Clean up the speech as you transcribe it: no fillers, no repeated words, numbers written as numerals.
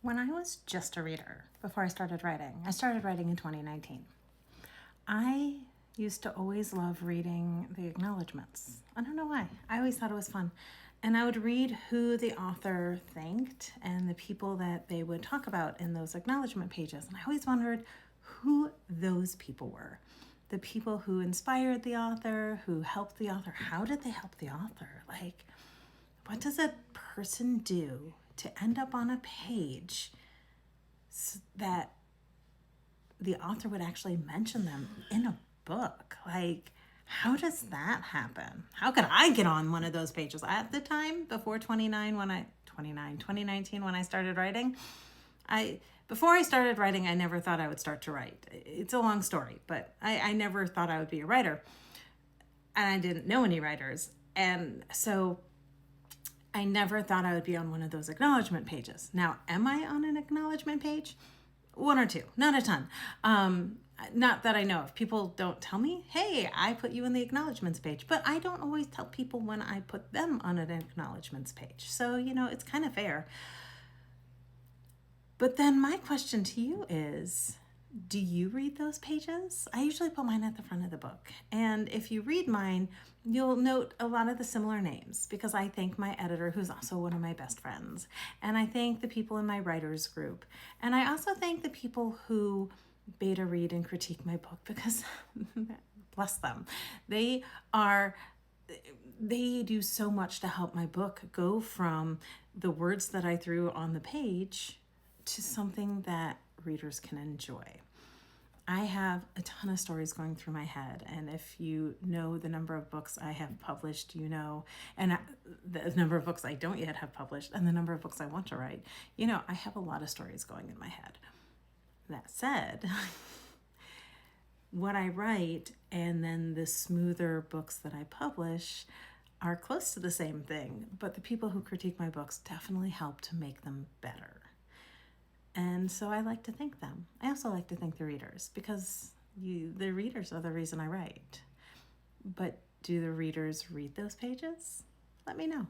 When I was just a reader, before I started writing in 2019. I used to always love reading the acknowledgments. I don't know why. I always thought it was fun. And I would read who the author thanked and the people that they would talk about in those acknowledgement pages. And I always wondered who those people were. The people who inspired the author, who helped the author. How did they help the author? Like, what does a person do to end up on a page that the author would actually mention them in a book? Like, how does that happen? How could I get on one of those pages? At the time, before 2019, when I started writing, before I started writing, I never thought I would start to write. It's a long story, but I never thought I would be a writer. And I didn't know any writers. And so I never thought I would be on one of those acknowledgement pages. Now, am I on an acknowledgement page? One or two, not a ton. Not that I know of. People don't tell me, hey, I put you in the acknowledgements page. But I don't always tell people when I put them on an acknowledgements page. So, it's kind of fair. But then my question to you is, do you read those pages? I usually put mine at the front of the book. And if you read mine, you'll note a lot of the similar names because I thank my editor, who's also one of my best friends. And I thank the people in my writers group. And I also thank the people who beta read and critique my book because, bless them, they do so much to help my book go from the words that I threw on the page to something that readers can enjoy. I have a ton of stories going through my head, and if you know the number of books I have published, and the number of books I don't yet have published, and the number of books I want to write, I have a lot of stories going in my head. That said, what I write and then the smoother books that I publish are close to the same thing, but the people who critique my books definitely help to make them better. And so I like to thank them. I also like to thank the readers because the readers are the reason I write. But do the readers read those pages? Let me know.